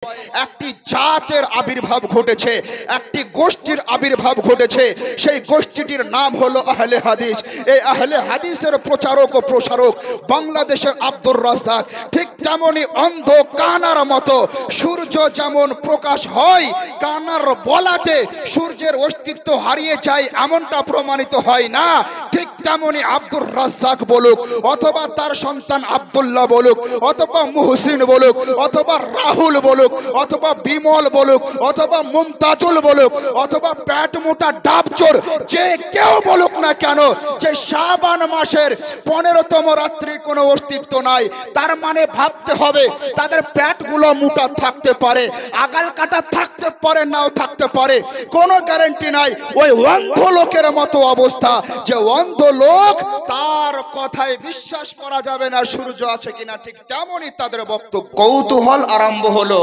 একটি জাতের আবির্ভাব ঘটেছে, একটি গোষ্ঠীর আবির্ভাব ঘটেছে। সেই গোষ্ঠীটির নাম হলো আহলে হাদিস। এই আহলে হাদিসের প্রচারক ও প্রসারক বাংলাদেশের আব্দুর রাজ্জাক। ঠিক তেমনি অন্ধ কানার মতো সূর্য যেমন প্রকাশ হয়, কানার বলাতে সূর্যের অস্তিত্ব হারিয়ে যায় এমনটা প্রমাণিত হয় না। ঠিক তেমনি আব্দুর রাজ্জাক বলুক, অথবা তার সন্তান আব্দুল্লাহ বলুক, অথবা মুহসিন বলুক, অথবা রাহুল বলুক, অথবা বিমল বলুক, অথবা মুমতাজুল বলুক, অথবা পেট মোটা ডাবচোর যে কেউ বলুক না কেন, যে শাবান মাসের 15তম রাত্রির কোনো অস্তিত্ব নাই, তার মানে ভাবতে হবে তাদের পেটগুলো মোটা থাকতে পারে, আগাল কাটা থাকতে পারে, নাও থাকতে পারে, কোনো গ্যারান্টি নাই। ওই অন্ধ লোকের মতো অবস্থা, যে অন্ধ লোক তার কথায় বিশ্বাস করা যাবে না সূর্য আছে কিনা, ঠিক তেমনই তাদের বক্তব্য। কৌতূহল আরম্ভ হলো,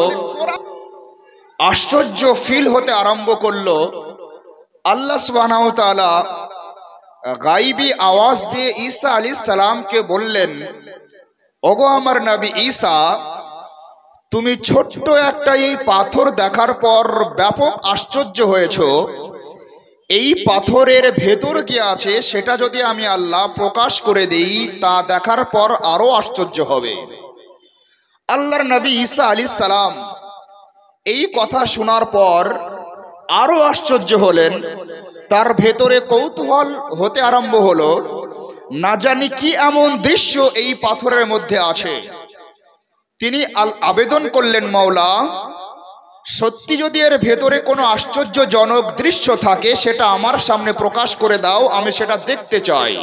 আশ্চর্য ফিল হতে আরম্ভ করলো। আল্লাহ সুবহানাহু ওয়া তাআলা গায়বী আওয়াজ দিয়ে ঈসা আলাইহিস সালামকে বললেন, ওগো আমার নবী ঈসা, তুমি ছোট্ট একটা এই পাথর দেখার পর ব্যাপক আশ্চর্য হয়েছো। এই পাথরের ভেতর কি আছে সেটা যদি আমি আল্লাহ প্রকাশ করে দেই, তা দেখার পর আরো আশ্চর্য হবে। আল্লাহর নবী ঈসা আলাইহিস সালাম এই কথা শোনার পর আরো আশ্চর্য হলেন। তার ভেতরে কৌতূহল হতে আরম্ভ হলো, না জানি কি এমন দৃশ্য এই পাথরের মধ্যে আছে। তিনি আবেদন করলেন, মাওলা, সত্যি যদি এর ভেতরে কোনো আশ্চর্যজনক দৃশ্য থাকে সেটা আমার সামনে প্রকাশ করে দাও, আমি সেটা দেখতে চাই।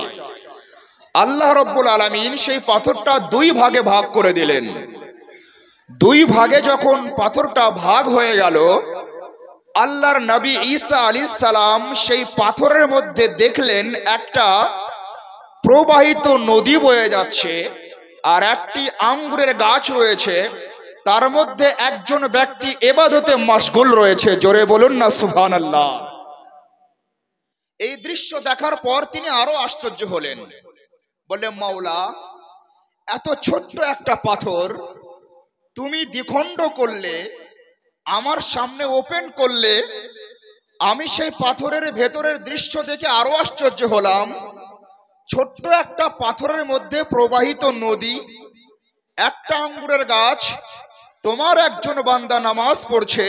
আল্লাহ রাব্বুল আলামিন সেই পাথরটা দুই ভাগে ভাগ করে দিলেন। দুই ভাগে যখন পাথরটা ভাগ হয়ে গেল, আল্লাহর নবী ঈসা আলাইহিস সালাম সেই পাথরের মধ্যে দেখলেন একটা প্রবাহিত নদী বয়ে যাচ্ছে, আর একটি আঙ্গুরের গাছ রয়েছে, তার মধ্যে একজন ব্যক্তি ইবাদতে মশগুল রয়েছে। জোরে বলুন না সুবহানাল্লাহ। এই দৃশ্য দেখার পর তিনি আরো আশ্চর্য হলেন, বললেন, মাওলা, এত ছোট্ট একটা পাথর তুমি দ্বিখণ্ড করলে, আমার সামনে ওপেন করলে, আমি সেই পাথরের ভেতরের দৃশ্য দেখে আরো আশ্চর্য হলাম। ছোট্ট একটা পাথরের মধ্যে প্রবাহিত নদী, একটা আঙ্গুরের গাছ, তোমার একজন বান্দা নামাজ পড়ছে।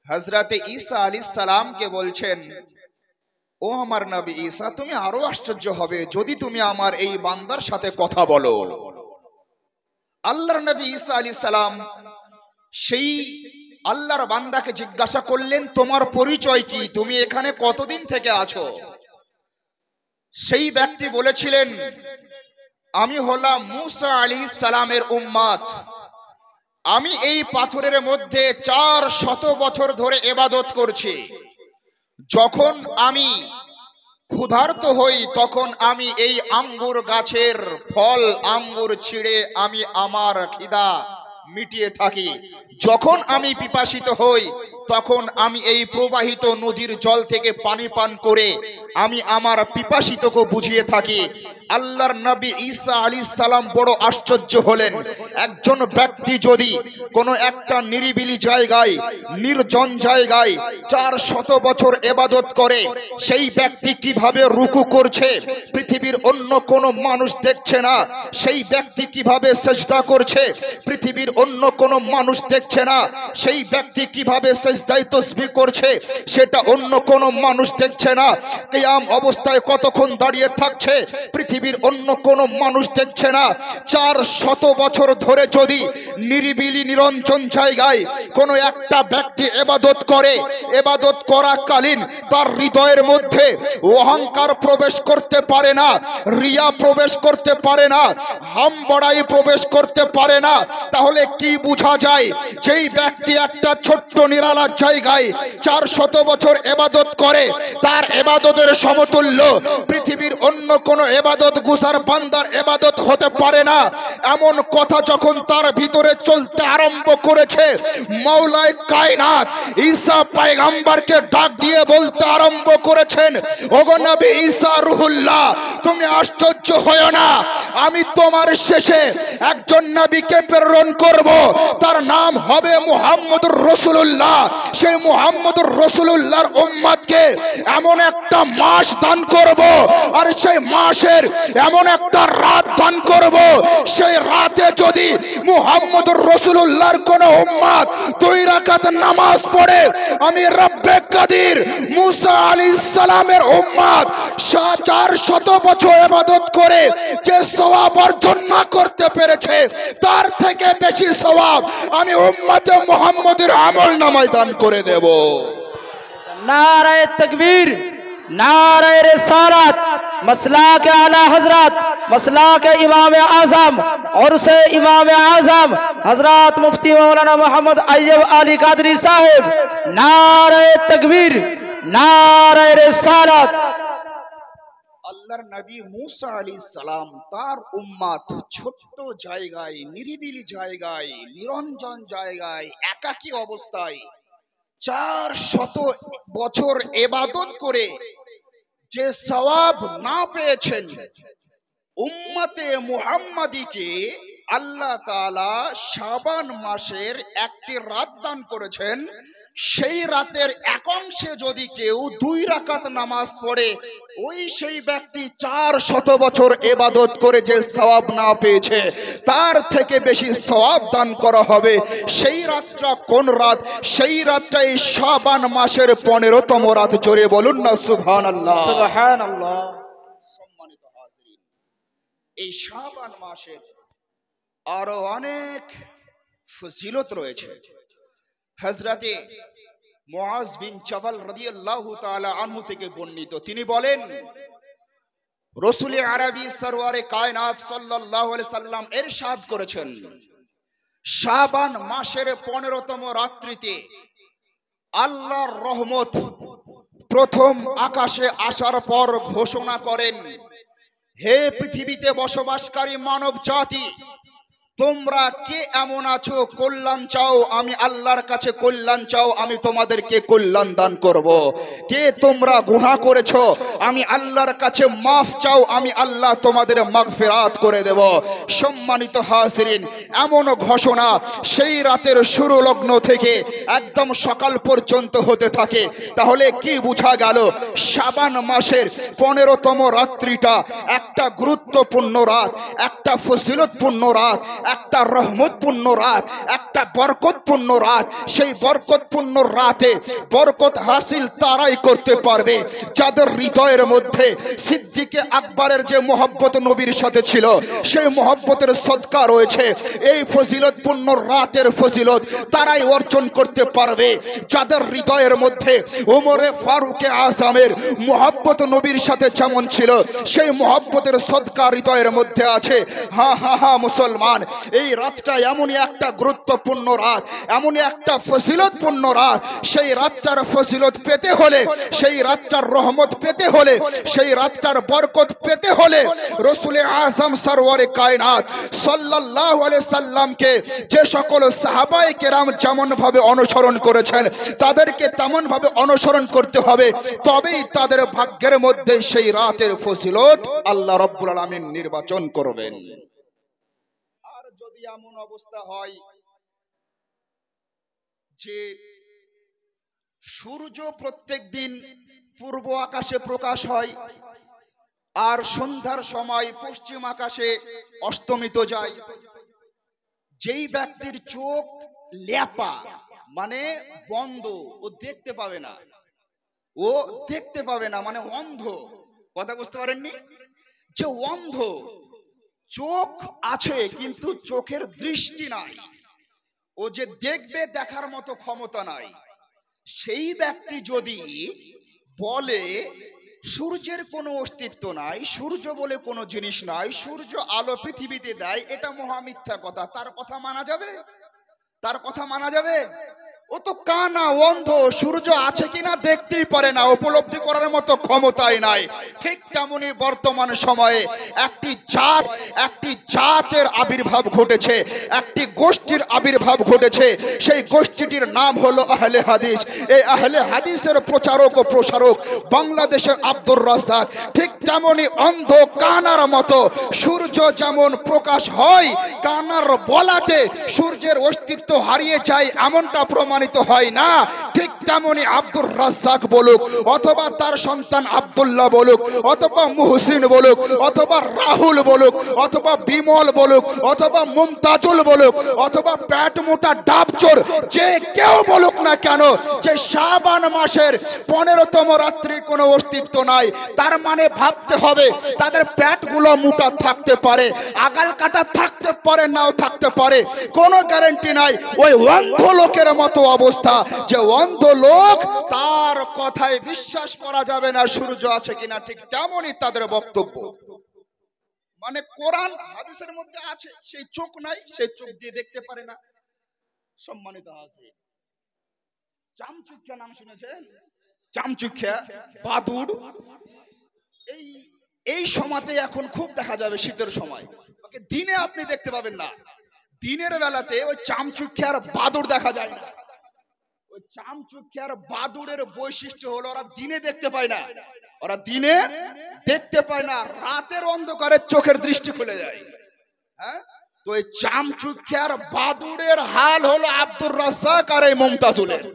হযরতে ঈসা আলাইহিস সালামকে বলছেন, ও আমার নবী ঈসা, তুমি আরো আশ্চর্য হবে যদি তুমি আমার এই বান্দার সাথে কথা বলো। আল্লাহর নবী ঈসা আলাইহিস সালাম সেই আল্লাহর বান্দাকে জিজ্ঞাসা করলেন, তোমার পরিচয় কি, তুমি এখানে কতদিন থেকে আছো? সেই ব্যক্তি বলেছিলেন, আমি হলাম মুসা আলাইহিস সালামের উম্মত। আমি এই পাথরের মধ্যে 400 বছর ধরে ইবাদত করছি। যখন আমি ক্ষুধার্ত হই তখন আমি এই আঙ্গুর গাছের ফল আঙ্গুর ছিঁড়ে আমি আমার খিদা মিটিয়ে থাকি। যখন আমি পিপাসিত হই তখন আমি এই প্রবাহিত নদীর জল থেকে পানি পান করে আমি আমার পিপাসিতকে বুঝিয়ে থাকি। আল্লাহর নবী ঈসা আলাইহিস সালাম বড় আশ্চর্য হলেন। একজন ব্যক্তি যদি কোনো একটা নিরিবিলি জায়গায়, নির্জন জায়গায় 400 বছর ইবাদত করে, সেই ব্যক্তি কিভাবে রুকু করছে পৃথিবীর অন্য কোনো মানুষ দেখছে না। সেই ব্যক্তি কিভাবে সিজদা করছে পৃথিবীর অন্য কোনো মানুষ দেখছে না। সেই ব্যক্তি কিভাবে সিজদায় তাসবিহ করছে সেটা অন্য কোনো মানুষ দেখছে না। কিয়াম অবস্থায় কতক্ষণ দাঁড়িয়ে থাকছে পৃথিবীর অন্য কোনো মানুষ দেখছে না। 400 বছর ধরে যদি নিরিবিলি নিরঞ্জন জায়গায় কোনো একটা ব্যক্তি ইবাদত করে, ইবাদত করাকালীন তার হৃদয়ের মধ্যে অহংকার প্রবেশ করতে পারে না, রিয়া প্রবেশ করতে পারে না, হামবড়াই প্রবেশ করতে পারে না, তাহলে কি বোঝা যায়? যেই ব্যক্তি একটা ছোট্ট নিরালা জায়গায় 400 বছর ইবাদত করে, তার ইবাদতের সমতুল্য পৃথিবীর অন্য কোনো ইবাদত গুজার বান্দার ইবাদত হতে পারে না। এমন কথা যখন তার ভিতরে চলতে আরম্ভ করেছে, মাওলায়ে কায়নাত ঈসা পয়গম্বরকে ডাক দিয়ে বলতে আরম্ভ করেছেন, ওগো নবী ঈসা রুহুল্লাহ, তুমি আশ্চর্য হয়ো না, আমি তোমার শেষে একজন নবীকে প্রেরণ করব, তার নাম হবে মুহাম্মদুর রাসূলুল্লাহ। সেই মুহাম্মদুর রাসূলুল্লাহর উম্মতকে এমন একটা মাস দান করব, আর সেই মাসের এমন একটা রাত দান করব, সেই রাতে যদি মুহাম্মদুর রাসূলুল্লাহর কোন উম্মত 2 রাকাত নামাজ পড়ে, আমি রব্বে কাদির মুসা আলাইহিস সালামের উম্মত 400 বছর ইবাদত করে যে সওয়াব অর্জন না করতে পেরেছে, তার থেকে বেশি সওয়াব আমি উম্মতে মুহাম্মদের আমল নামায় দান করে দেব। नारे तकबीर, नारे रिसालत, मसलाक आला हजरत, मसलाक इमाम आजम और से इमाम आजम हजरत मुफ्ती मौलाना मोहम्मद अय्यूब अली कादरी साहिब। नारे तकबीर, नारे रिसालत। আল্লাহর নবী মুসা আলাইহিস সালাম তার উম্মত ছোট্ট জায়গায়, নিরিবিলি জায়গায়, নিরঞ্জন জায়গায়, একাকী অবস্থায় 400 বছর ইবাদত করে যে সওয়াব না পেয়েছেন, উম্মতে মুহাম্মাদীকে আল্লাহ তাআলা শাবান মাসের একটি রাত দান করেছেন। সেই রাতের এক অংশে যদি কেউ 2 রাকাত নামাজ পড়ে, ওই সেই ব্যক্তি 400 বছর ইবাদত করে যে সওয়াব না পেয়েছে, তার থেকে বেশি সওয়াব দান করা হবে। সেই রাতটা কোন রাত? সেই রাতটা এই শাবান মাসের 15তম রাত। জোরে বলুন না সুবহানাল্লাহ। সুবহানাল্লাহ। সম্মানিত হাজিরিন, এই শাবান মাসের আরো অনেক ফজিলত রয়েছে। হযরতে মুআজ বিন জাবাল রাদিয়াল্লাহু তাআলা আনহু থেকে বর্ণিত, তিনি বলেন, রাসূল আরবি সরওয়ারে কায়নাত সাল্লাল্লাহু আলাইহি সাল্লাম ইরশাদ করেছেন, শাবান মাসের 15তম রাত্রিতে আল্লাহর রহমত প্রথম আকাশে আসার পর ঘোষণা করেন, হে পৃথিবীতে বসবাসকারী মানব জাতি, তোমরা কে এমন আছো কল্যাণ চাও, আমি আল্লাহর কাছে কল্যাণ চাও, আমি তোমাদেরকে কল্যাণ দান করব। কে তোমরা গুনাহ করেছো, আমি আল্লাহর কাছে মাফ চাও, আমি আল্লাহ তোমাদের মাগফিরাত করে দেব। সম্মানিত হাজিরিন, এমন ঘোষণা সেই রাতের শুরু লগ্ন থেকে একদম সকাল পর্যন্ত হতে থাকে। তাহলে কি বোঝা গেল? শাবান মাসের 15তম রাত্রিটা একটা গুরুত্বপূর্ণ রাত, একটা ফজিলতপূর্ণ রাত, একটা রহমতপূর্ণ রাত, একটা বরকতপূর্ণ রাত। সেই বরকতপূর্ণ রাতে বরকত হাসিল তারাই করতে পারবে যাদের হৃদয়ের মধ্যে সিদ্দিকে আকবরের যে মহব্বত নবীর সাথে ছিল, সেই মহব্বতের সদকা রয়েছে। এই ফজিলতপূর্ণ রাতের ফজিলত তারাই অর্জন করতে পারবে যাদের হৃদয়ের মধ্যে ওমরে ফারুকে আজমের মহব্বত নবীর সাথে যেমন ছিল, সেই মহব্বতের সদকা হৃদয়ের মধ্যে আছে। হ্যাঁ হ্যাঁ হ্যাঁ মুসলমান, এই রাতটা এমনই একটা গুরুত্বপূর্ণ রাত, এমনই একটা ফজিলতপূর্ণ রাত। সেই রাতটার ফজিলত পেতে হলে, সেই রাতটার রহমত পেতে হলে, সেই রাতটার বরকত পেতে হলে রাসূল আযম সরওয়ারে কায়নাত সাল্লাল্লাহু আলাইহি সাল্লামকে যে সকল সাহাবায়ে কেরাম যেমন ভাবে অনুসরণ করেছেন, তাদেরকে তেমন ভাবে অনুসরণ করতে হবে, তবেই তাদের ভাগ্যের মধ্যে সেই রাতের ফজিলত আল্লাহ রাব্বুল আলামিন নির্বাচন করবেন। যদি এমন অবস্থা হয় যে সূর্য প্রত্যেক দিন পূর্ব আকাশে প্রকাশ হয় আর সন্ধ্যার সময় পশ্চিম আকাশে অস্তমিত যায়, যেই ব্যক্তির চোখ ল্যাপা মানে বন্ধ, ও দেখতে পাবে না, ও দেখতে পাবে না মানে অন্ধ, কথা বুঝতে পারেননি? যে অন্ধ, চোখ আছে কিন্তু চোখের দৃষ্টি নাই, ও যে দেখবে দেখার মতো ক্ষমতা নাই, সেই ব্যক্তি যদি বলে সূর্যের কোনো অস্তিত্ব নাই, সূর্য বলে কোনো জিনিস নাই, সূর্য আলো পৃথিবীতে দেয়, এটা মহা মিথ্যা কথা। তার কথা মানা যাবে? তার কথা মানা যাবে? ও তো কানা, অন্ধ, সূর্য আছে কিনা দেখতেই পারে না, উপলব্ধি করার মতো ক্ষমতাই নাই। ঠিক তেমনি বর্তমান সময়ে একটি জাতের আবির্ভাব ঘটেছে, একটি গোষ্ঠীর আবির্ভাব ঘটেছে। সেই গোষ্ঠীটির নাম হলো আহলে হাদিস। এই আহলে হাদিসের প্রচারক ও প্রসারক বাংলাদেশের আব্দুর রাজ্জাক। ঠিক তেমনি অন্ধ কানার মতো সূর্য যেমন প্রকাশ হয় কানার বলাতে সূর্যের অস্তিত্ব হারিয়ে যায় এমনটা প্রমাণিত হয় না, ঠিক তেমনি আব্দুর রাজ্জাক বলুক অথবা তার সন্তান আব্দুল্লাহ বলুক অথবা মুহসিন বলুক অথবা রাহুল বলুক অথবা বিমল বলুক অথবা মুমতাজুল বলুক অথবা পেট মোটা ডাবচোর যে কেউ বলুক না কেন যে শাবান মাসের 15তম রাত্রির কোনো অস্তিত্ব নাই, তার মানে ভাবতে হবে তাদের পেটগুলো মোটা থাকতে পারে, আগাল কাটা থাকতে পারে, নাও থাকতে পারে, কোনো গ্যারান্টি নাই। ওই অন্ধ লোকের মতো অবস্থা যে অন্ধ লোক তার কথায় বিশ্বাস করা যাবে না সূর্য আছে কিনা, ঠিক তেমনই তাদের বক্তব্য। মানে কোরআন হাদিসের মধ্যে আছে, সেই চোখ নাই, সেই চোখ দিয়ে দেখতে পারে না। সম্মানিত আছে, চামচুখ্যা নাম শুনেছেন? চামচুখ্যা বাদুড় এই সময়তে এখন খুব দেখা যাবে, শীতের সময় ওকে দিনে আপনি দেখতে পাবেন না, দিনের বেলাতে ওই চামচুখ্যার বাদুড় দেখা যায় না। ওই চামচুখ্যার বাদুড়ের বৈশিষ্ট্য হলো ওরা দিনে দেখতে পায় না, ওরা দিনে দেখতে পায় না, রাতের অন্ধকারে চোখের দৃষ্টি খুলে যায়। হ্যাঁ, তো এই চামচুখ্যার বাদুড়ের হাল হলো আব্দুর রাজ্জাক আর এই মুমতাজুলের।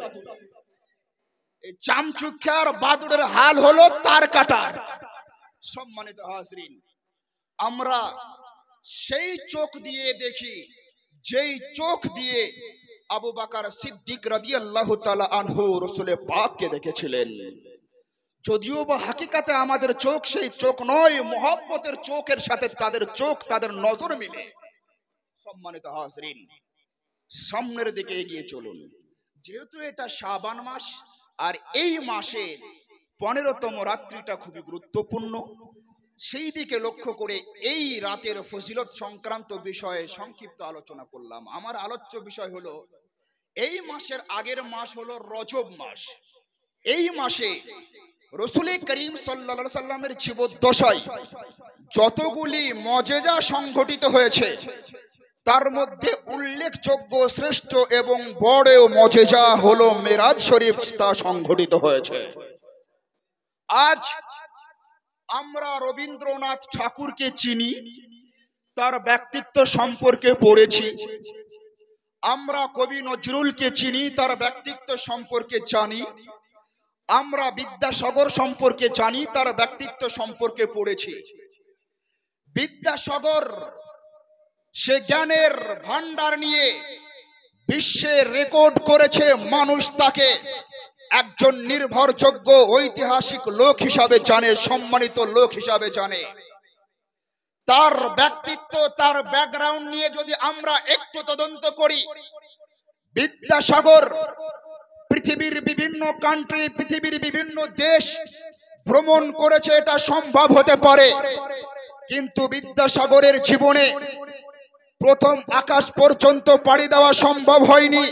এই চামচুখ্যার বাদুড়ের হাল হলো তার কাটার। সম্মানিত হাজরিন, আমরা সেই চোখ দিয়ে দেখি যেই চোখ দিয়ে আবু বকর সিদ্দিক রাদিয়াল্লাহু তাআলা আনহু রাসূল পাককে দেখেছিলেন। যদিও বা হাকিকাতে আমাদের চোখ সেই চোখ নয়, মহব্বতের চোখের সাথে তাদের চোখ, তাদের নজর মিলে। সম্মানিত হাজরিন, সামনের দিকে এগিয়ে চলুন। যেহেতু এটা শাবান মাস আর এই মাসে 15তম রাত্রিটা খুবই গুরুত্বপূর্ণ, সেই দিকে লক্ষ্য করে এই রাতের ফজিলত সংক্রান্ত বিষয়ে সংক্ষিপ্ত আলোচনা করলাম। আমার আলোচ্য বিষয় হলো এই মাসের আগের মাস হলো রজব মাস। এই মাসে রাসূল করিম সাল্লাল্লাহু আলাইহি সাল্লামের জীবদ্দশায় যতগুলি মুজিজা সংঘটিত হয়েছে তার মধ্যে উল্লেখযোগ্য শ্রেষ্ঠ এবং বড় মুজিজা হলো মেরাজ শরীফ, তা সংঘটিত হয়েছে। আজ আমরা রবীন্দ্রনাথ ঠাকুরকে চিনি, তার ব্যক্তিত্ব সম্পর্কে পড়েছি। আমরা কবি নজরুলকে চিনি, তার ব্যক্তিত্ব সম্পর্কে জানি। আমরা বিদ্যাসাগর সম্পর্কে জানি, তার ব্যক্তিত্ব সম্পর্কে পড়েছি। বিদ্যাসাগর সে জ্ঞানের ভান্ডার নিয়ে বিশ্বে রেকর্ড করেছে, মানুষ তাকে একজন নির্ভরযোগ্য ঐতিহাসিক লোক হিসাবে জানে, সম্মানিত লোক হিসাবে জানে। তার ব্যক্তিত্ব, তার ব্যাকগ্রাউন্ড নিয়ে যদি আমরা একটু তদন্ত করি, বিদ্যাসাগর পৃথিবীর বিভিন্ন কান্ট্রি, পৃথিবীর বিভিন্ন দেশ ভ্রমণ করেছে, এটা সম্ভব হতে পারে, কিন্তু বিদ্যাসাগরের জীবনে প্রথম আকাশ পর্যন্ত পাড়ি দেওয়া সম্ভব হয়নি।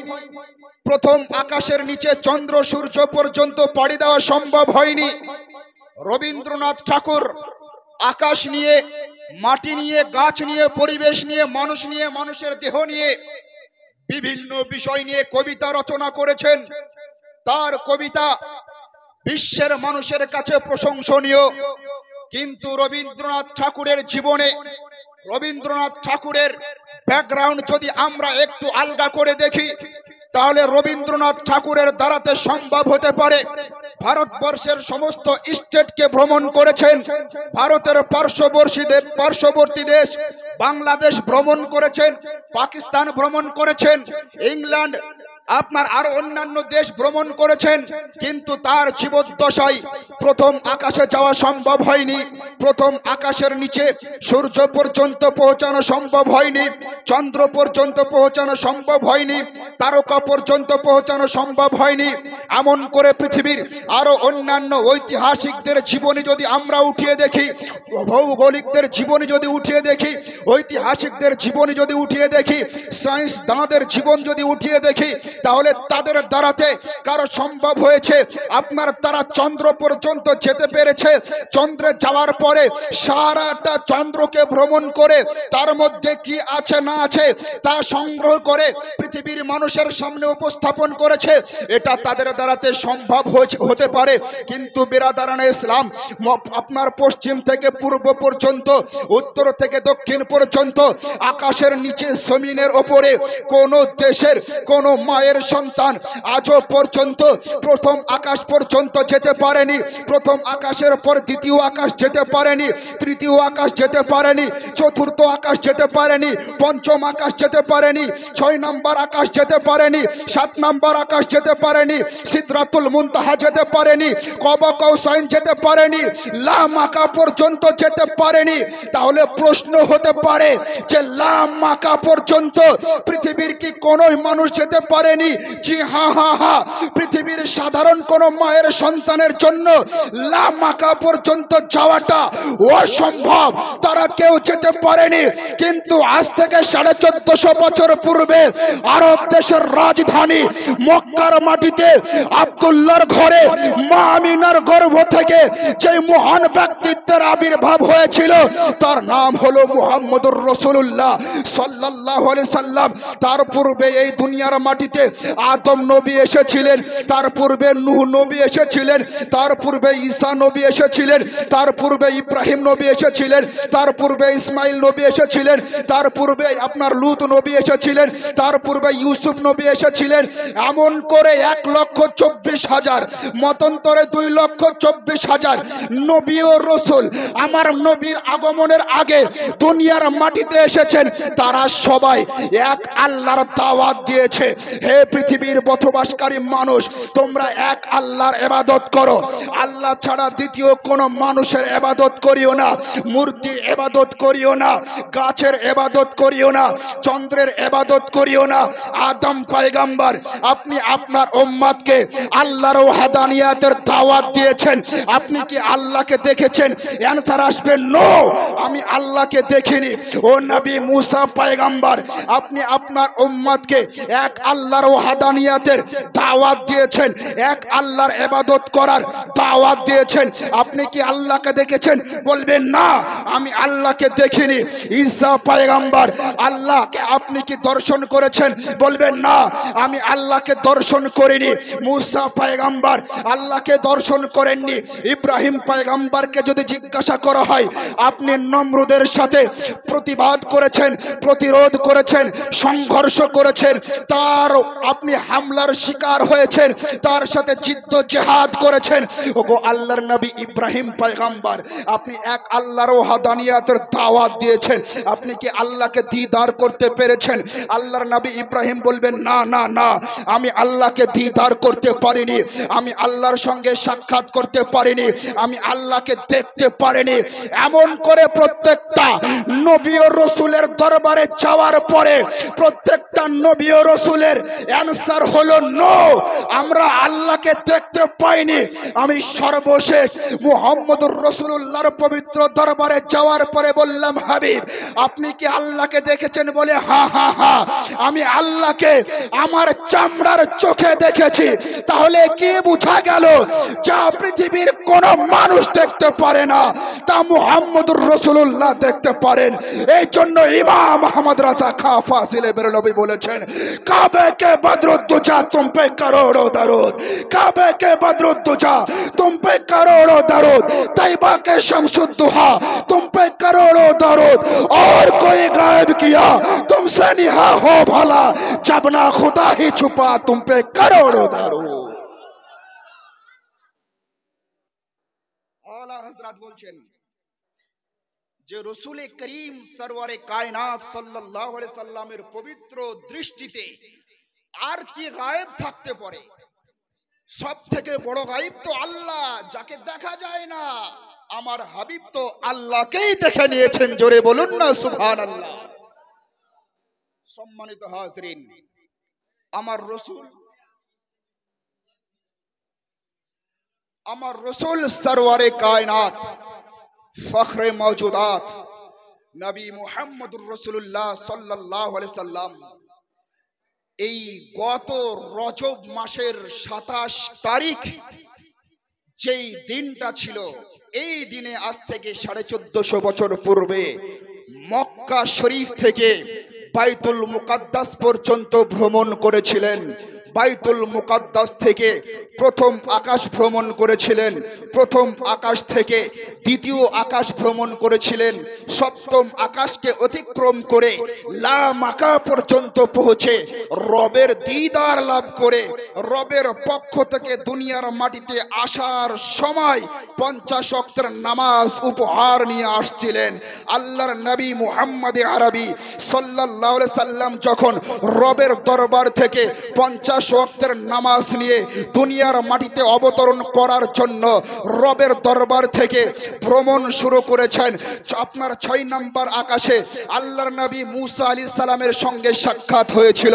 প্রথম আকাশের নিচে চন্দ্র সূর্য পর্যন্ত পাড়ি দেওয়া সম্ভব হয়নি। রবীন্দ্রনাথ ঠাকুর আকাশ নিয়ে, মাটি নিয়ে, গাছ নিয়ে, পরিবেশ নিয়ে, মানুষ নিয়ে, মানুষের দেহ নিয়ে বিভিন্ন বিষয় নিয়ে কবিতা রচনা করেছেন। তার কবিতা বিশ্বের মানুষের কাছে প্রশংসনীয়। কিন্তু রবীন্দ্রনাথ ঠাকুরের জীবনে, রবীন্দ্রনাথ ঠাকুরের ব্যাকগ্রাউন্ড যদি আমরা একটু আলগা করে দেখি, তাহলে রবীন্দ্রনাথ ঠাকুরের দ্বারাতে সম্ভব হতে পারে ভারতবর্ষের সমস্ত স্টেটকে ভ্রমণ করেছেন, ভারতের পার্শ্ববর্তী দেশ বাংলাদেশ ভ্রমণ করেছেন, পাকিস্তান ভ্রমণ করেছেন, ইংল্যান্ড, আপনার আরো অন্যান্য দেশ ভ্রমণ করেছেন, কিন্তু তার জীবদ্দশায় প্রথম আকাশে যাওয়া সম্ভব হয়নি। প্রথম আকাশের নিচে সূর্য পর্যন্ত পৌঁছানো সম্ভব হয়নি, চন্দ্র পর্যন্ত পৌঁছানো সম্ভব হয়নি, তারকা পর্যন্ত পৌঁছানো সম্ভব হয়নি। এমন করে পৃথিবীর আরো অন্যান্য ঐতিহাসিকদের জীবনী যদি আমরা উঠিয়ে দেখি, ভৌগোলিকদের জীবনী যদি উঠিয়ে দেখি, ঐতিহাসিকদের জীবনী যদি উঠিয়ে দেখি, সায়েন্সদানদের জীবন যদি উঠিয়ে দেখি, তাহলে তাদের দ্বারাতে কারো সম্ভব হয়েছে আপনার তারা চন্দ্র পর্যন্ত যেতে পেরেছে। চন্দ্রে যাওয়ার পরে সারাটা চন্দ্রকে ভ্রমণ করে তার মধ্যে কি আছে না আছে তা সংগ্রহ করে পৃথিবীর মানুষের সামনে উপস্থাপন করেছে। এটা তাদের দ্বারাতে সম্ভব হতে পারে, কিন্তু বিরাদারানে ইসলাম আপনার পশ্চিম থেকে পূর্ব পর্যন্ত, উত্তর থেকে দক্ষিণ পর্যন্ত, আকাশের নিচে জমিনের ওপরে কোন দেশের কোন মায়ের সন্তান আজও পর্যন্ত প্রথম আকাশ পর্যন্ত যেতে পারেনি। প্রথম আকাশের পর দ্বিতীয় আকাশ যেতে পারেনি, তৃতীয় আকাশ যেতে পারেনি, চতুর্থ আকাশ যেতে পারেনি, পঞ্চম আকাশ যেতে পারেনি, 6 নম্বর আকাশ যেতে পারেনি, 7 নম্বর আকাশ যেতে পারেনি, সিদরাতুল মুনতাহা যেতে পারেনি, কবা কৌসাইন যেতে পারেনি, লা মাকা পর্যন্ত যেতে পারেনি। তাহলে প্রশ্ন হতে পারে যে লা মাকা পর্যন্ত পৃথিবীর কি কোনো মানুষ যেতে পারেনি? জি হ্যাঁ, পৃথিবীর সাধারণ কোন মায়ের সন্তানের জন্য লা মাকা পর্যন্ত যাওয়াটা অসম্ভব, তারা কেউ যেতে পারেনি। কিন্তু আজ থেকে 1450 বছর পূর্বে আরব দেশের রাজধানী মক্কার মাটিতে আব্দুল্লাহর ঘরে মা আমিনার গর্ভ থেকে যে মহান ব্যক্তিত্বের আবির্ভাব হয়েছিল তার নাম হলো মুহাম্মদুর রাসূলুল্লাহ সাল্লাল্লাহু আলাইহি সাল্লাম। তার পূর্বে এই দুনিয়ার মাটিতে আদম নবী এসেছিলেন, তার পূর্বে নূহ নবী এসেছিলেন, তার পূর্বে ঈসা নবী এসেছিলেন, তার পূর্বে ইব্রাহিম নবী এসেছিলেন, তার পূর্বে ইসমাইল নবী এসেছিলেন, তার পূর্বে আপনার লূত নবী এসেছিলেন, তার পূর্বে ইউসুফ নবী এসেছিলেন। এমন করে 1,24,000 মতান্তরে 2,24,000 নবী ও রাসূল আমার নবীর আগমনের আগে দুনিয়ার মাটিতে এসেছেন। তারা সবাই এক আল্লাহর দাওয়াত দিয়েছে, হে পৃথিবীর বসবাসকারী মানুষ, তোমরা এক আল্লাহর ইবাদত করো, আল্লাহ ছাড়া দ্বিতীয় কোনো মানুষের ইবাদত করিও না, মূর্তির ইবাদত করিও না, গাছের ইবাদত করিও না, চন্দ্রের ইবাদত করিও না। আদম পয়গম্বর আপনি আপনার উম্মতকে আল্লাহর ওয়াহদানিয়াতের দাওয়াত দিয়েছেন, আপনি কি আল্লাহকে দেখেছেন? অ্যানসার আসবে নো, আমি আল্লাহকে দেখিনি। ও নবী মুসা পয়গম্বর আপনি আপনার উম্মতকে এক আল্লাহর ওয়াহদানিয়াতের দাওয়াত দিয়েছেন, এক আল্লাহর ইবাদত করার দাওয়াত দিয়েছেন, আপনি কি আল্লাহকে দেখেছেন? বলবেন না, আমি আল্লাহকে দেখিনি। ঈসা পয়গম্বর আল্লাহকে আপনি কি দর্শন করেছেন? বলবেন না, আমি আল্লাহকে দর্শন করিনি। মুসা পয়গম্বর আল্লাহকে দর্শন করেননি। ইব্রাহিম পয়গম্বরকে যদি জিজ্ঞাসা করা হয় আপনি নমরুদের সাথে প্রতিবাদ করেছেন, প্রতিরোধ করেছেন, সংঘর্ষ করেছেন, তার আপনি হামলার শিকার হয়েছেন, তার সাথে জিদ্দ জিহাদ করেছেন। ওগো আল্লাহর নবী ইব্রাহিম পয়গম্বর আপনি এক আল্লাহর ওয়াহদানিয়াতের দাওয়াত দিয়েছেন, আপনি কি আল্লাহকে দিদার করতে পেরেছেন? আল্লাহর নবী ইব্রাহিম বলবেন না না না, আমি আল্লাহকে দিদার করতে পারিনি, আমি আল্লাহর সঙ্গে সাক্ষাৎ করতে পারিনি, আমি আল্লাহকে দেখতে পারিনি। এমন করে প্রত্যেকটা নবী ও রাসূলের দরবারে যাওয়ার পরে প্রত্যেকটা নবী ও রাসূলের অ্যানসার হলো নো, আমরা আল্লাহকে দেখতে পাইনি। আমি সর্বশেষ মুহাম্মদুর রাসূলুল্লাহর পবিত্র দরবারে যাওয়ার পরে বললাম, হাবিব আপনি কি আল্লাহকে দেখেছেন? বলে হ্যাঁ হ্যাঁ হ্যাঁ, আমি আল্লাহকে আমার চামড়ার চোখে দেখেছি। তাহলে কি বোঝা গেল? যা পৃথিবীর কোন মানুষ দেখতে পারে না তা মুহাম্মদুর রাসূলুল্লাহ দেখতে পারেন। এই জন্য ইমাম আহমদ রাজা খাঁ ফাসিলে বেরলভী বলেছেন, কাবে কে বদরুদ্দুজা তুম পে করোড়ো দরুদ, কাবে কে বদরুদ্দুজা तुम पे करोड़ों दरूद, तैयबा के शम्सुद्दुहा तुम पे करोड़ों दरूद, और कोई गायब किया तुमसे निहा हो भला, जब ना खुदा ही छुपा तुम पे करोड़ों दरूद। आला हजरत बोलছেন যে রাসূল করিম সরওয়ারে কায়নাত সাল্লাল্লাহু আলাইহি সাল্লামের পবিত্র দৃষ্টিতে আর কি গায়েব থাকতে পারে? সব থেকে বড় গায়েব তো আল্লাহ, যাকে দেখা যায় না। আমার হাবিব তো আল্লাহকেই দেখে নিয়েছেন, জোরে বলুন না সুবহানাল্লাহ। সম্মানিত হাজরিন, আমার রাসূল সরওয়ারে কায়নাত ফখরে মওজুদাত নবী মুহাম্মদুর রাসূলুল্লাহ সাল্লাল্লাহু আলাইহি সাল্লাম এই গত রজব মাসের 27 তারিখ যেই দিনটা ছিল, এই দিনে আজ থেকে 1450 বছর পূর্বে মক্কা শরীফ থেকে বাইতুল মুকাদ্দাস পর্যন্ত ভ্রমণ করেছিলেন। বাইতুল মুকাদ্দাস থেকে প্রথম আকাশ ভ্রমণ করেছিলেন, প্রথম আকাশ থেকে দ্বিতীয় আকাশ ভ্রমণ করেছিলেন, সপ্তম আকাশকে অতিক্রম করে লা মাকা পর্যন্ত পৌঁছে রবের দিদার লাভ করে রবের পক্ষ থেকে দুনিয়ার মাটিতে আসার সময় 50 ওয়াক্তের নামাজ উপহার নিয়ে আসছিলেন। আল্লাহর নবী মুহাম্মদ আরবি সাল্লাল্লাহু আলাইহি সাল্লাম যখন রবের দরবার থেকে 50 ওয়াক্তের নামাজ নিয়ে দুনিয়ার মাটিতে অবতরণ করার জন্য রবের দরবার থেকে ভ্রমণ শুরু করেছেন, আপনার 6 নম্বর আকাশে আল্লাহর নবী মুসা আলাইহিস সালামের সঙ্গে সাক্ষাৎ হয়েছিল।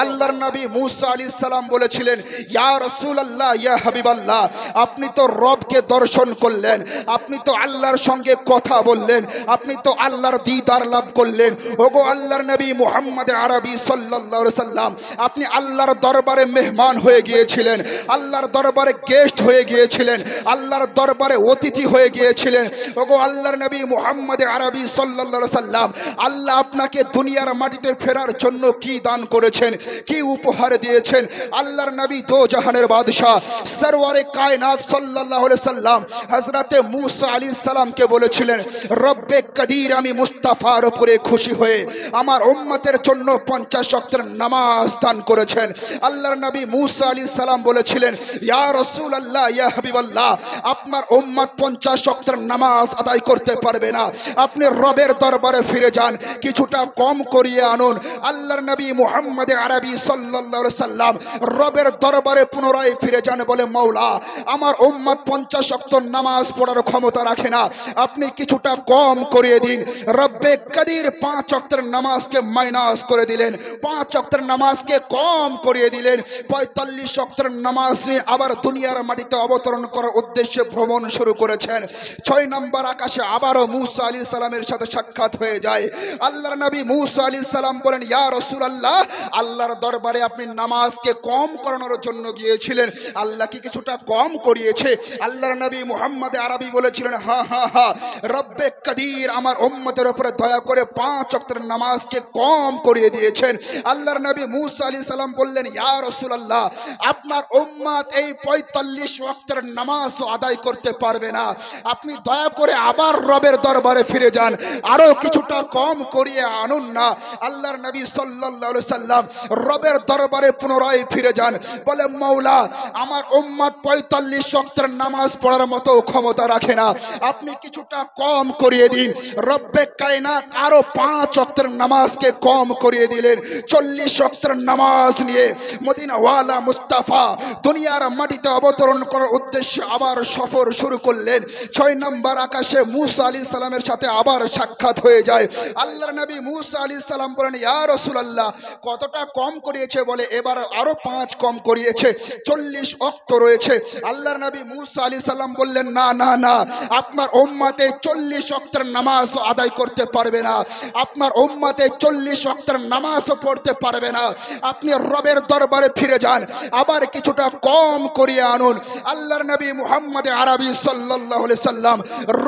আল্লাহর নবী মুসা আলাইহিস সালাম বলেছিলেন, ইয়া রাসূলুল্লাহ, ইয়া হাবিবাল্লাহ, আপনি তো রবকে দর্শন করলেন, আপনি তো আল্লাহর সঙ্গে কথা বললেন, আপনি তো আল্লাহর দিদার লাভ করলেন। ওগো আল্লাহর নবী মুহাম্মদ আরবি সাল্লাল্লাহু আলাইহি সাল্লাম, আপনি আল্লাহর দরবারে মেহমান হয়ে গিয়েছিলেন, আল্লাহর দরবারে গেস্ট হয়ে গিয়েছিলেন, আল্লাহর দরবারে অতিথি হয়ে গিয়েছিলেন। ওগো আল্লাহর নবী মুহাম্মদ আরবি সাল্লাল্লাহু আলাইহি সাল্লাম, আল্লাহ আপনাকে দুনিয়ার মাটিতে ফেরার জন্য কি দান করেছেন, কি উপহার দিয়েছেন। আল্লাহর নবী দো জাহানের বাদশা সরওয়ারে কায়নাত সাল্লাল্লাহু আলাইহি সাল্লাম হযরতে মুসা আলাইহিস সালামকে বলেছিলেন, রব্বে কাদির, আমি মুস্তাফার উপরে খুশি হয়ে আমার উম্মতের জন্য 50 ওয়াক্তের নামাজ দান করেছেন। আল্লাহর নবী মুসা আলাইহিস সালাম বলেছিলেন, ইয়া রাসূলুল্লাহ, ইয়া হাবিবাল্লাহ, আপনার উম্মত 50 ওয়াক্তের নামাজ আদায় করতে পারবে না, আপনি রবের দরবারে ফিরে যান, কিছুটা কম করিয়ে আনুন। আল্লাহর নবী মুহাম্মদ আরবি সাল্লাল্লাহু আলাইহি সাল্লাম রবের দরবারে পুনরায় ফিরে যান, বলে, মাওলা, আমার উম্মত 50 ওয়াক্ত নামাজ পড়ার ক্ষমতা রাখে না, আপনি কিছুটা কম করিয়ে দিন। রব্বে কাদির 5 ওয়াক্তের নামাজকে মাইনাস করে দিলেন, 5 ওয়াক্তের নামাজকে কম করিয়ে দিলেন। 45 ওয়াক্তের নামাজ নিয়ে আবার দুনিয়ার মাটিতে অবতরণ করার উদ্দেশ্যে ভ্রমণ শুরু করেছেন। 6 নম্বর আকাশে আবারও মুসা আলাইহিস সালামের সাথে সাক্ষাৎ হয়ে যায়। আল্লাহর নবী মুসা আলাইহিস সালাম বলেন, ইয়া রাসূলুল্লাহ, আল্লাহর দরবারে আপনি নামাজকে কম করানোর জন্য গিয়েছিলেন, আল্লাহ কি কিছুটা কম করিয়েছে? আল্লাহর নবী মুহাম্মদ আরবি বলেছিলেন, হ্যাঁ হ্যাঁ হ্যাঁ, রব্বে কাদির আমার উম্মতের উপরে দয়া করে 5 ওয়াক্তের নামাজকে কম করিয়ে দিয়েছেন। আল্লাহর নবী মুসা আলাইহিস সালাম বললেন, ইয়া রাসূলুল্লাহ, আপনার উম্মত এই 45 ওয়াক্তের নামাজও আদায় করতে পারবে না, আপনি দয়া করে আবার রবের দরবারে ফিরে যান, আরো কিছুটা কম করিয়ে আনুন না। আল্লাহর নবী সাল্লাল্লাহু আলাইহি সাল্লাম রবের দরবারে পুনরায় ফিরে যান, বলে, মাওলা, আমার উম্মত 45 ওয়াক্তের নামাজ পড়ার মতো ক্ষমতা রাখে না, আপনি কিছুটা কম করিয়ে দিন। রব্বে কায়নাত আরো 5 ওয়াক্তের নামাজকে কম করিয়ে দিলেন। 40 ওয়াক্তের নামাজ নিয়ে মদিনাওয়ালা মুস্তাফা দুনিয়ার মাটিতে অবতরণ করার উদ্দেশ্যে আবার সফর শুরু করলেন। 6 নম্বর আকাশে মুসা আলাইহিস সালামের সাথে আবার সাক্ষাৎ হয়ে যায়। আল্লাহর নবী মুসা আলাইহিস সালাম বলেন, ইয়া রাসূলুল্লাহ, কতটা কম করিয়েছে? বলে, এবার আরো 5 কম করিয়েছে, 40 ওয়াক্ত রয়েছে। আল্লাহর নবী মুসা আলাইহিস সালাম বললেন, না না না, আপনার উম্মতে 40 ওয়াক্তের নামাজ আদায় করতে পারবে না, আপনার উম্মতে 40 ওয়াক্তের নামাজও পড়তে পারবে না, আপনি রবের দরবারে ফিরে যান, আবার কিছুটা কম করিয়ে আনুন। আল্লাহর নবী মুহাম্মদ আরবি সাল্লাল্লাহু আলাইহি সাল্লাম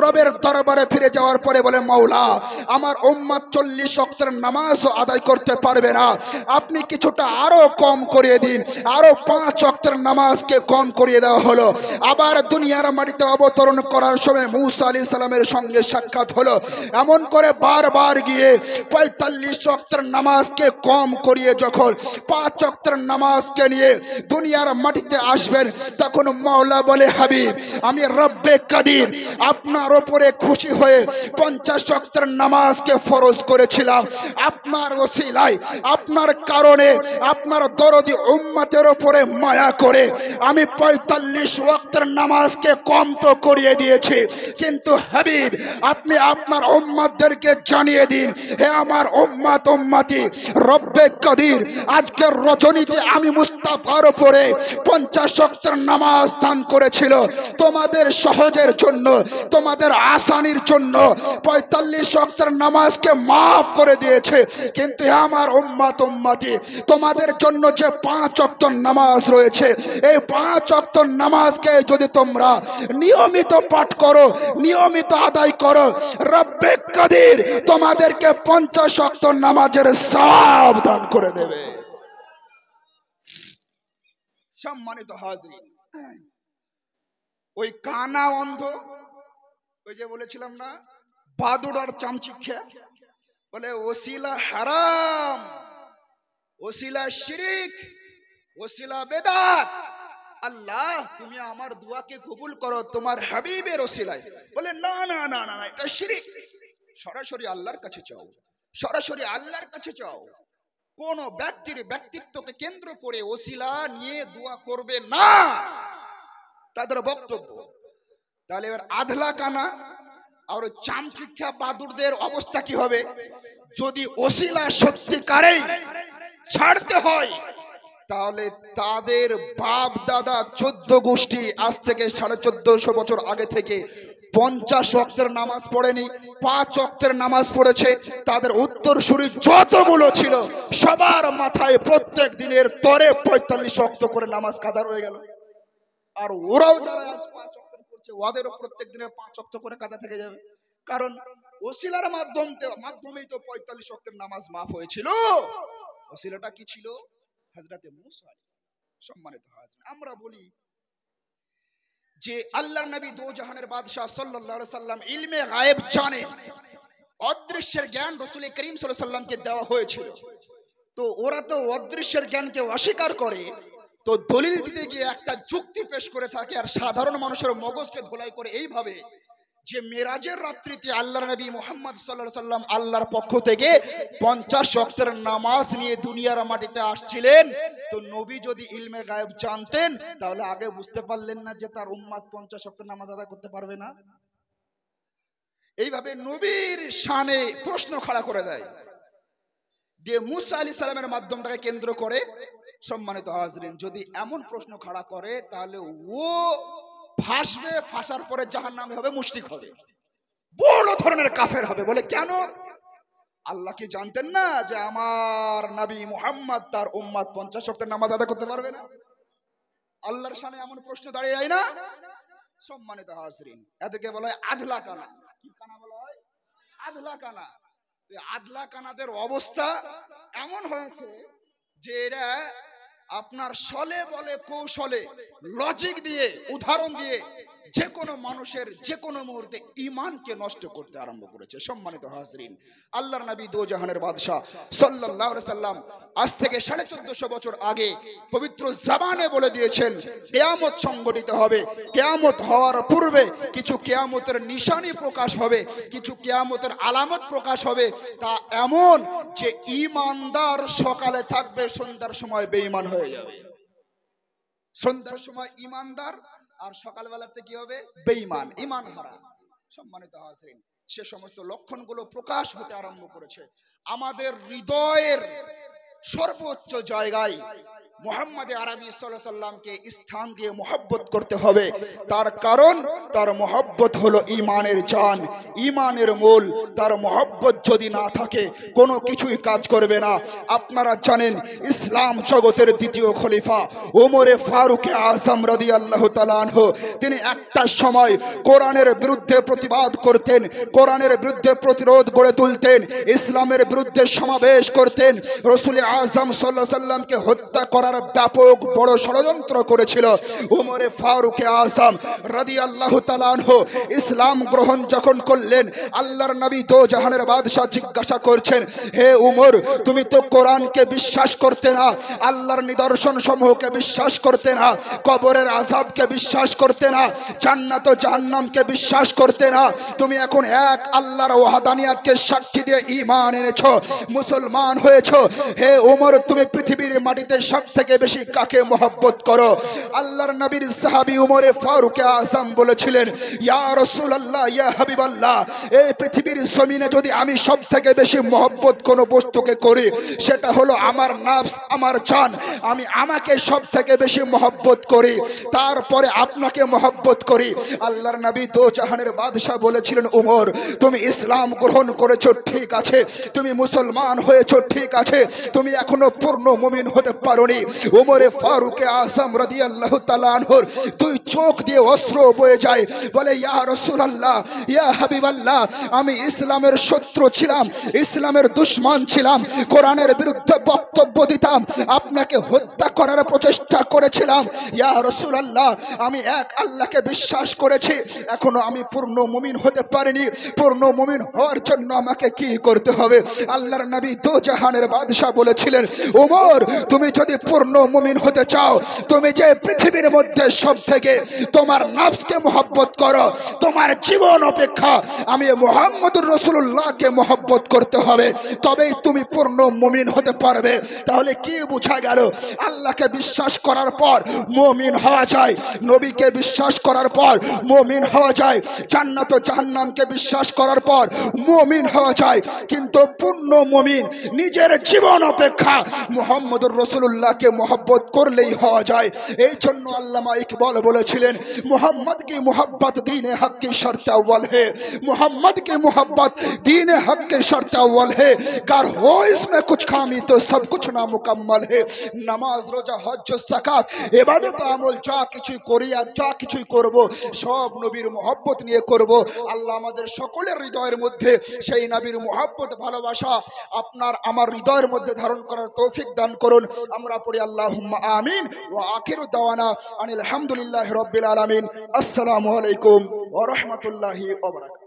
রবের দরবারে ফিরে যাওয়ার পরে বলে, মাওলা, আমার উম্মত 40 ওয়াক্তের নামাজও আদায় করতে পারবে না, আপনি কিছুটা আরো কম করিয়ে দিন। আরো 5 ওয়াক্তের নামাজকে কম করিয়ে দেওয়া হলো। আবার দুনিয়ার মাটিতে অবতরণ করার সময় মুসা আলাইহিস সালামের সঙ্গে সাক্ষাৎ হলো। এমন করে বারবার গিয়ে 45 ওয়াক্তের নামাজকে কম করিয়ে যখন 5 ওয়াক্তের নামাজকে নিয়ে দুনিয়ার মাটিতে আসবেন, তখন মাওলা বলে, হাবিব, আমি রব্বে কাদির আপনার উপরে খুশি হয়ে 50 ওয়াক্তের নামাজকে ফরজ করেছিলাম, আপনার ওসিলায়, আপনার কারণে, আপনার দরদি উম্মতের উপরে মায়া করে আমি 45 ওয়াক্তের নামাজকে কম তো করিয়ে দিয়েছি, কিন্তু হাবিব, আপনি আপনার উম্মতদেরকে জানিয়ে দিন, হে আমার উম্মত উম্মতি, রব্বে কাদির আজকের রজনীতে আমি মুস্তাফার উপরে 50 ওয়াক্তের নামাজ দান করেছিল তোমাদের সহজের জন্য, তোমাদের আসানির জন্য 45 ওয়াক্তের নামাজকে মাফ করে দিয়েছে। কিন্তু আমার উম্মতি, তোমাদের জন্য যে 5 ওয়াক্ত নামাজ রয়েছে, এই 5 ওয়াক্ত নামাজকে যদি তোমরা নিয়মিত পাঠ করো, নিয়মিত আদায় করো, রব্বে কাদির তোমাদেরকে 50 ওয়াক্ত নামাজের সওয়াব দান করে দেবে। সম্মানিত হাজরিন, ওই কানা অন্ধ, ওই যে বলেছিলাম না বাদুড় আর চামচিক্ষা, বলে ওসিলা হারাম, ওসিলা শিরিক, ওসিলা বেদাত। আল্লাহ তুমি আমার দোয়াকে কবুল করো তোমার হাবিবের ওসিলায়। বলে না না না না, এটা শিরিক। সরাসরি আল্লাহর কাছে চাও, সরাসরি আল্লাহর কাছে চাও। কোন ব্যক্তির ব্যক্তিত্বকে কেন্দ্র করে ওসিলা নিয়ে দোয়া করবে না, তাদের বক্তব্য। তাহলে এবার আধলা কানা আর চামচিক্ষা বাদুরদের অবস্থা কি হবে? যদি ওসিলা সত্যিকারেই ছাড়তে হয়, তাহলে তাদের বাপ দাদা 14 গোষ্ঠী আজ থেকে 1450 বছর আগে থেকে 50 ওয়াক্তের নামাজ পড়েনি, 5 ওয়াক্তের নামাজ পড়েছে। তাদের উত্তরসূরি যতগুলো ছিল সবার মাথায় প্রত্যেক দিনের তরে 45 ওয়াক্ত করে নামাজ কাজা রয়ে গেল। আর ওরাও যারা আজ 5 ওয়াক্ত করছে, ওদেরও প্রত্যেক দিনের 5 ওয়াক্ত করে কাজা থেকে যাবে। কারণ ওসিলার মাধ্যমেই তো 45 ওয়াক্তের নামাজ মাফ হয়েছিল। ওসিলাটা কি ছিল? হযরতে মুসা আলাইহিস সালাম। সম্মানিত হাজরিন, আমরা বলি যে আল্লাহর নবী দো জাহানের বাদশা সাল্লাল্লাহু আলাইহি সাল্লাম ইলমে গায়েব জানেন, অদৃশ্যের জ্ঞান রাসূল করিম সাল্লাল্লাহু আলাইহি সাল্লামকে দেওয়া হয়েছিল। তো ওরা তো অদৃশ্যের জ্ঞানকে অস্বীকার করে, তো দলিল দিতে গিয়ে একটা যুক্তি পেশ করে থাকে আর সাধারণ মানুষের মগজকে ধোলাই করে এইভাবে যে মেরাজের রাত্রিতে আল্লাহর নবী মুহাম্মদ সাল্লাল্লাহু আলাইহি সাল্লাম আল্লাহর পক্ষ থেকে 50 ওয়াক্তের নামাজ নিয়ে দুনিয়ার মাটিতে আসছিলেন। তো নবী যদি ইলমে গায়েব জানতেন, তাহলে আগে বুঝতে পারলেন না যে তার উম্মত 50 ওয়াক্তের নামাজ আদায় করতে পারবে না? এইভাবে নবীর শানে প্রশ্ন খাড়া করে দেয় যে মুসা আলাইহিস সালামের মাধ্যমটাকে কেন্দ্র করে। সম্মানিত হাজরিন, যদি এমন প্রশ্ন খাড়া করে তাহলে ও ফাঁসবে, ফাঁসার পরে জাহান্নামে হবে, মুশরিক হবে, বড় ধরনের কাফের হবে। বলে কেন? আল্লাহ কি জানতেন না যে আমার নবী মুহাম্মদ তার উম্মত 50 ওয়াক্তের নামাজ আদায় করতে পারবে না? আল্লাহর শানে এমন প্রশ্ন দাঁড়িয়ে যায় না? সম্মানিত হাজরিন, এদেরকে বলা হয় আধলা কানা। কি কানা বলা হয়? আধলা কানা। আধলা কানাদের অবস্থা এমন হয়েছে যে এরা আপনার ছলে বলে কৌশলে লজিক দিয়ে উদাহরণ দিয়ে যে কোনো মানুষের যে কোনো মুহূর্তে ঈমানকে নষ্ট করতে আরম্ভ করেছে। সম্মানিত হাজরিন, আল্লাহর নবী দো জাহানের বাদশা সাল্লাল্লাহু আলাইহি সাল্লাম আজ থেকে 1450 বছর আগে পবিত্র জবানে বলে দিয়েছেন কিয়ামত সংঘটিত হবে। কিয়ামত হওয়ার পূর্বে কিছু কিয়ামতের নিশানি প্রকাশ হবে, কিছু কিয়ামতের আলামত প্রকাশ হবে। তা এমন যে ঈমানদার সকালে থাকবে, সন্ধ্যার সময় বেঈমান হয়ে যাবে। সন্ধ্যার সময় ঈমানদার আর সকালবেলাতে কি হবে? বেঈমান, ঈমান হারা। সম্মানিত হাজরিন, সে সমস্ত লক্ষণগুলো প্রকাশ হতে আরম্ভ করেছে। আমাদের হৃদয়ের সর্বোচ্চ জায়গায় মুহাম্মদ আরবি সাল্লাল্লাহু আলাইহি সাল্লামকে স্থান দিয়ে মহব্বত করতে হবে। তার কারণ তার মহব্বত হলো ঈমানের জান, ঈমানের মূল। তার মহব্বত যদি না থাকে কোনো কিছুই কাজ করবে না। আপনারা জানেন ইসলাম জগতের দ্বিতীয় খলিফা ওমরে ফারুক আযম রাদিয়াল্লাহু তাআলা আনহু, তিনি একটা সময় কোরআনের বিরুদ্ধে প্রতিবাদ করতেন, কোরআনের বিরুদ্ধে প্রতিরোধ গড়ে তুলতেন, ইসলামের বিরুদ্ধে সমাবেশ করতেন। রাসূল আযম সাল্লাল্লাহু আলাইহি সাল্লামকে হত্যা করার ব্যাপক বড় ষড়যন্ত্র করেছিল। ওমরে ফারুক আযম রাদিয়াল্লাহু তাআলা আনহু ইসলাম গ্রহণ যখন করলেন, আল্লাহর নবী দো জাহানের বাদশা জিজ্ঞাসা করছেন, হে উমর, তুমি তো কোরআনকে বিশ্বাস করতে না, আল্লাহর নিদর্শন সমূহকে বিশ্বাস করতে না, কবরের আযাবকে বিশ্বাস করতে না, জান্নাত ও জাহান্নামকে বিশ্বাস করতে না, তুমি এখন এক আল্লাহর ওয়াহদানিয়াতকে সাক্ষী দিয়ে ঈমান এনেছো, মুসলমান হয়েছো। হে উমর, তুমি পৃথিবীর মাটিতে সবথেকে থেকে বেশি কাকে মহব্বত করো? আল্লাহর নবীর সাহাবী উমরে ফারুক আযম বলেছিলেন, ইয়া রাসূলুল্লাহ, ইয়া হাবিবাল্লাহ, এই পৃথিবীর জমিনে যদি আমি সব থেকে বেশি মহব্বত কোনো বস্তুকে করি, সেটা হলো আমার নফস, আমার জান। আমি আমাকে সব থেকে বেশি মহব্বত করি, তারপরে আপনাকে মহব্বত করি। আল্লাহর নবী দো জাহানের বাদশা বলেছিলেন, উমর, তুমি ইসলাম গ্রহণ করেছো ঠিক আছে, তুমি মুসলমান হয়েছো ঠিক আছে, তুমি এখনো পূর্ণ মুমিন হতে পারোনি। উমরে ফারুক আযম রাদিয়াল্লাহু তাআলা আনহুর দুই চোখ দিয়ে অস্ত্র বয়ে যায়। বলে, ইয়া রাসূলুল্লাহ, ইয়া হাবিবাল্লাহ, আমি ইসলামের শত্রু ছিলাম, ইসলামের দুশমন ছিলাম, কোরআনের বিরুদ্ধে বক্তব্য দিতাম, আপনাকে হত্যা করার প্রচেষ্টা করেছিলাম। ইয়া রাসূলুল্লাহ, আমি এক আল্লাহকে বিশ্বাস করেছি, এখনো আমি পূর্ণ মুমিন হতে পারিনি। পূর্ণ মুমিন হওয়ার জন্য আমাকে কি করতে হবে? আল্লাহর নবী দো জাহানের বাদশা বলেছিলেন, ওমর, তুমি যদি পূর্ণ মুমিন হতে চাও, তুমি যে পৃথিবীর মধ্যে সব থেকে তোমার নফসকে মহব্বত করো, তোমার জীবন অপেক্ষা আমি মুহাম্মদুর রাসূলুল্লাহকে মহব্বত করতে হবে, তবেই তুমি পূর্ণ মুমিন হতে পারবে। তাহলে কি বোঝা গেল? আল্লাহকে বিশ্বাস করার পর মুমিন হওয়া যায়, নবীকে বিশ্বাস করার পর মুমিন হওয়া যায়, জান্নাত ও জাহান্নামকে বিশ্বাস করার পর মুমিন হওয়া যায়, কিন্তু পূর্ণ মুমিন নিজের জীবন অপেক্ষা মুহাম্মদুর রাসূলুল্লাহকে মহব্বত করলেই হওয়া যায়। এই জন্য আল্লামা ইকবাল বলেছিলেন, मोहम्मद की मोहब्बत दीन हक की शर्त अव्वल है, मोहम्मद की मोहब्बत दीन हक की शर्त अव्वल है, अगर हो इसमें कुछ खामी तो सब कुछ नामुकम्मल है। नमाज रोजा हज जाकात इबादत আমল যা কিছুই করি আর যা কিছুই করব সব নবীর মোহব্বত নিয়ে করব। আল্লাহ আমাদের সকলের হৃদয়ের মধ্যে সেই নবীর মোহব্বত ভালোবাসা আপনার আমার হৃদয়ের মধ্যে ধারণ করার তৌফিক দান করুন। আমরা পড়ি আল্লাহুম্মা আমিন ওয়া আখিরু দাওয়ানা আনিল হামদুলিল্লাহি রাব্বিল আলামিন। আসসালামু আলাইকুম ওয়া রাহমাতুল্লাহি ওয়া বারাকাতুহু।